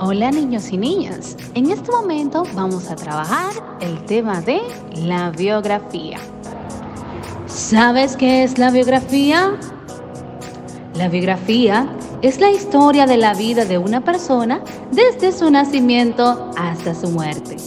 Hola niños y niñas, en este momento vamos a trabajar el tema de la biografía. ¿Sabes qué es la biografía? La biografía es la historia de la vida de una persona desde su nacimiento hasta su muerte.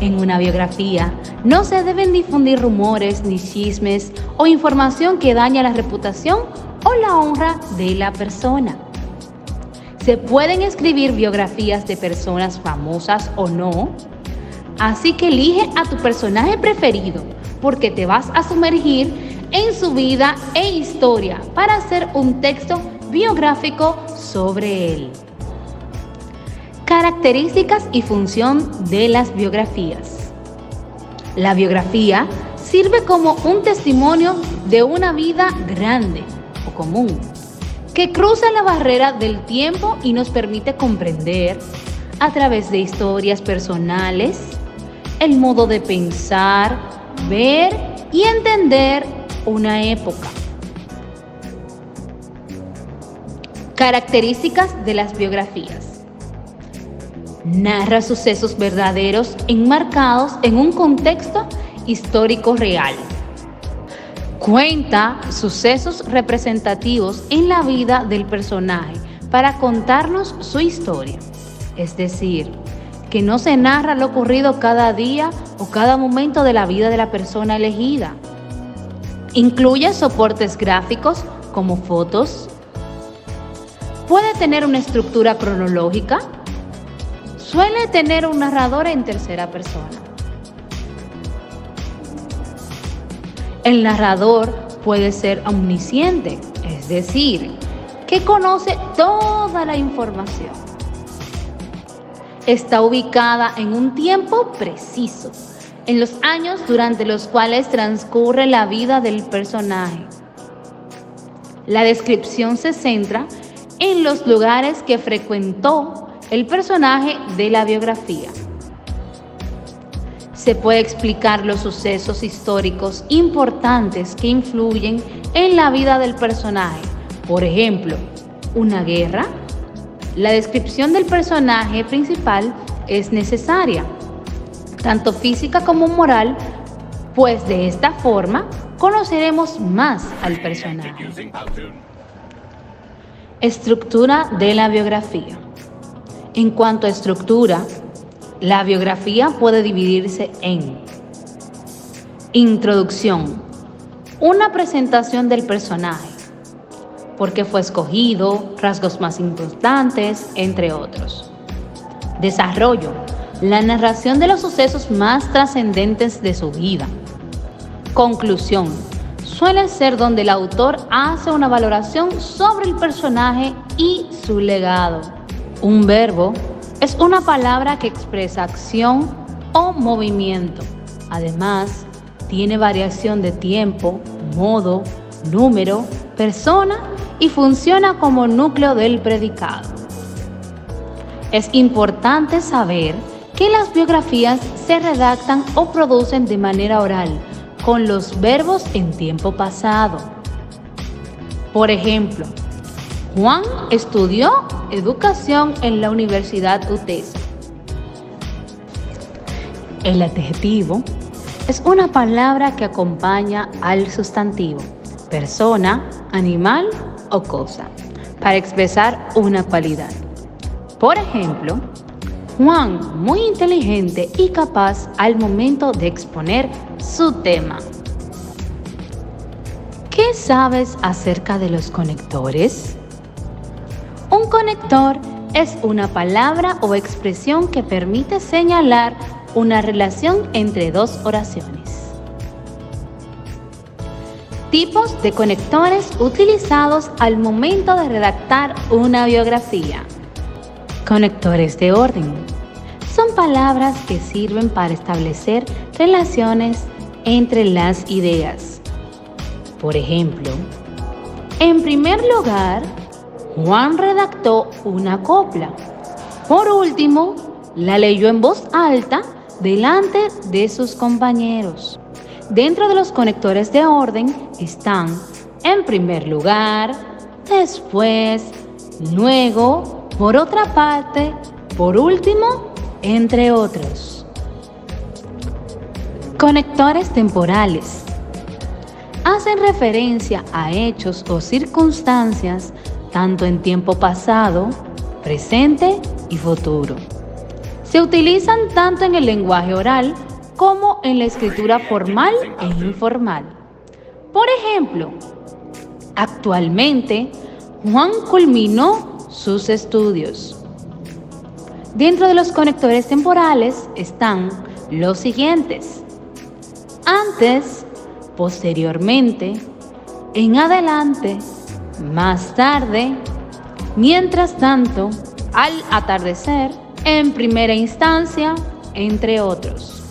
En una biografía no se deben difundir rumores ni chismes o información que daña la reputación o la honra de la persona. Se pueden escribir biografías de personas famosas o no, así que elige a tu personaje preferido porque te vas a sumergir en su vida e historia para hacer un texto biográfico sobre él. Características y función de las biografías. La biografía sirve como un testimonio de una vida grande o común, que cruza la barrera del tiempo y nos permite comprender, a través de historias personales, el modo de pensar, ver y entender una época. Características de las biografías. Narra sucesos verdaderos enmarcados en un contexto histórico real. Cuenta sucesos representativos en la vida del personaje para contarnos su historia. Es decir, que no se narra lo ocurrido cada día o cada momento de la vida de la persona elegida. Incluye soportes gráficos como fotos. Puede tener una estructura cronológica. Suele tener un narrador en tercera persona. El narrador puede ser omnisciente, es decir, que conoce toda la información. Está ubicada en un tiempo preciso, en los años durante los cuales transcurre la vida del personaje. La descripción se centra en los lugares que frecuentó el personaje de la biografía. Se puede explicar los sucesos históricos importantes que influyen en la vida del personaje. Por ejemplo, una guerra. La descripción del personaje principal es necesaria, tanto física como moral, pues de esta forma conoceremos más al personaje. Estructura de la biografía. En cuanto a estructura, la biografía puede dividirse en introducción, una presentación del personaje, por qué fue escogido, rasgos más importantes, entre otros. Desarrollo, la narración de los sucesos más trascendentes de su vida. Conclusión, suele ser donde el autor hace una valoración sobre el personaje y su legado. Un verbo es una palabra que expresa acción o movimiento. Además, tiene variación de tiempo, modo, número, persona y funciona como núcleo del predicado. Es importante saber que las biografías se redactan o producen de manera oral, con los verbos en tiempo pasado. Por ejemplo, Juan estudió educación en la Universidad UTESA. El adjetivo es una palabra que acompaña al sustantivo, persona, animal o cosa, para expresar una cualidad. Por ejemplo, Juan, muy inteligente y capaz al momento de exponer su tema. ¿Qué sabes acerca de los conectores? Un conector es una palabra o expresión que permite señalar una relación entre dos oraciones. Tipos de conectores utilizados al momento de redactar una biografía. Conectores de orden. Son palabras que sirven para establecer relaciones entre las ideas. Por ejemplo, en primer lugar, Juan redactó una copla. Por último, la leyó en voz alta delante de sus compañeros. Dentro de los conectores de orden están en primer lugar, después, luego, por otra parte, por último, entre otros. Conectores temporales. Hacen referencia a hechos o circunstancias tanto en tiempo pasado, presente y futuro. Se utilizan tanto en el lenguaje oral como en la escritura formal e informal. Por ejemplo, actualmente Juan culminó sus estudios. Dentro de los conectores temporales están los siguientes: antes, posteriormente, en adelante, más tarde, mientras tanto, al atardecer, en primera instancia, entre otros.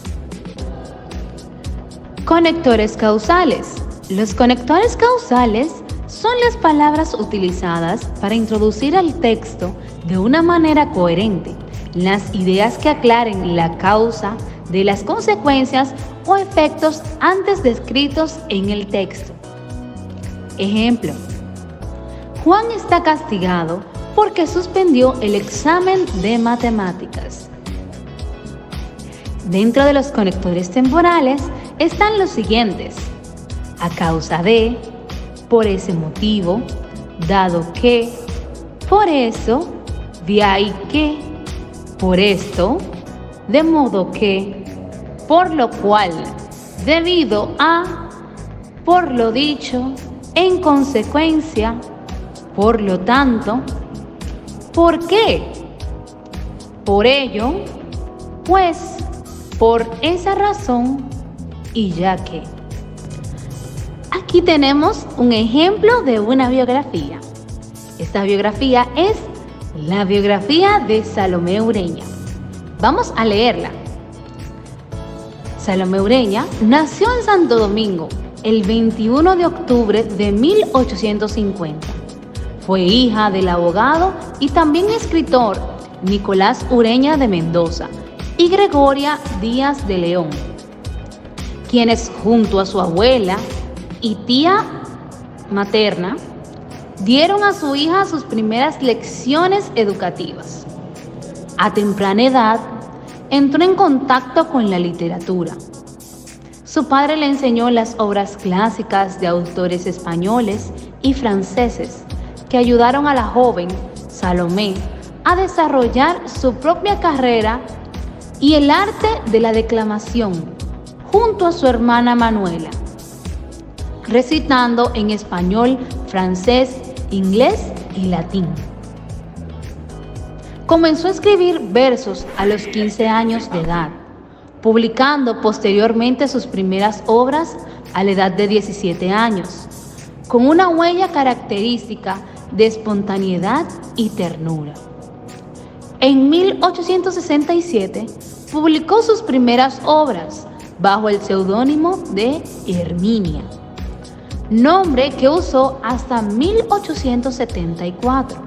Conectores causales. Los conectores causales son las palabras utilizadas para introducir al texto de una manera coherente las ideas que aclaren la causa de las consecuencias o efectos antes descritos en el texto. Ejemplo: Juan está castigado porque suspendió el examen de matemáticas. Dentro de los conectores temporales están los siguientes: a causa de, por ese motivo, dado que, por eso, de ahí que, por esto, de modo que, por lo cual, debido a, por lo dicho, en consecuencia, por lo tanto, ¿por qué? Por ello, pues, por esa razón y ya que. Aquí tenemos un ejemplo de una biografía. Esta biografía es la biografía de Salomé Ureña. Vamos a leerla. Salomé Ureña nació en Santo Domingo el 21 de octubre de 1850. Fue hija del abogado y también escritor Nicolás Ureña de Mendoza y Gregoria Díaz de León, quienes junto a su abuela y tía materna dieron a su hija sus primeras lecciones educativas. A temprana edad entró en contacto con la literatura. Su padre le enseñó las obras clásicas de autores españoles y franceses que ayudaron a la joven Salomé a desarrollar su propia carrera y el arte de la declamación junto a su hermana Manuela, recitando en español, francés, inglés y latín. Comenzó a escribir versos a los 15 años de edad, publicando posteriormente sus primeras obras a la edad de 17 años, con una huella característica de espontaneidad y ternura. En 1867 publicó sus primeras obras bajo el seudónimo de Herminia, nombre que usó hasta 1874.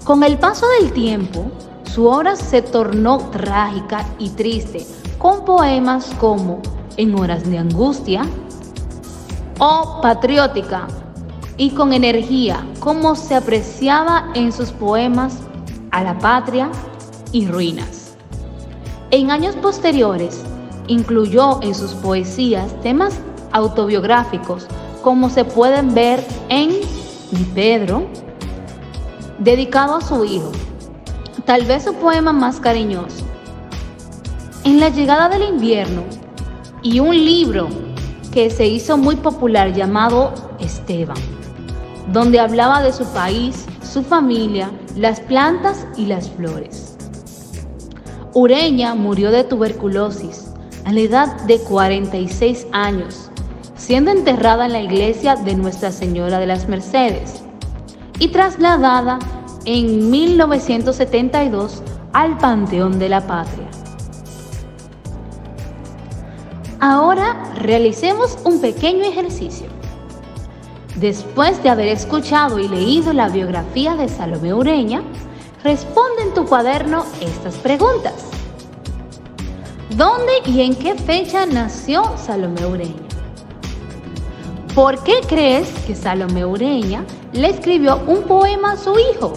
Con el paso del tiempo, su obra se tornó trágica y triste, con poemas como En horas de angustia o patriótica, y con energía, como se apreciaba en sus poemas A la patria y Ruinas. En años posteriores, incluyó en sus poesías temas autobiográficos, como se pueden ver en Mi Pedro, dedicado a su hijo, tal vez su poema más cariñoso. En La llegada del invierno, y un libro que se hizo muy popular llamado Esteban, donde hablaba de su país, su familia, las plantas y las flores. Ureña murió de tuberculosis a la edad de 46 años, siendo enterrada en la iglesia de Nuestra Señora de las Mercedes y trasladada en 1972 al Panteón de la Patria. Ahora realicemos un pequeño ejercicio. Después de haber escuchado y leído la biografía de Salomé Ureña, responde en tu cuaderno estas preguntas. ¿Dónde y en qué fecha nació Salomé Ureña? ¿Por qué crees que Salomé Ureña le escribió un poema a su hijo?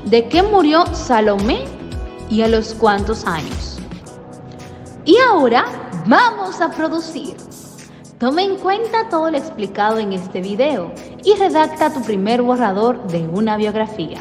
¿De qué murió Salomé y a los cuántos años? Y ahora vamos a producir. Toma en cuenta todo lo explicado en este video y redacta tu primer borrador de una biografía.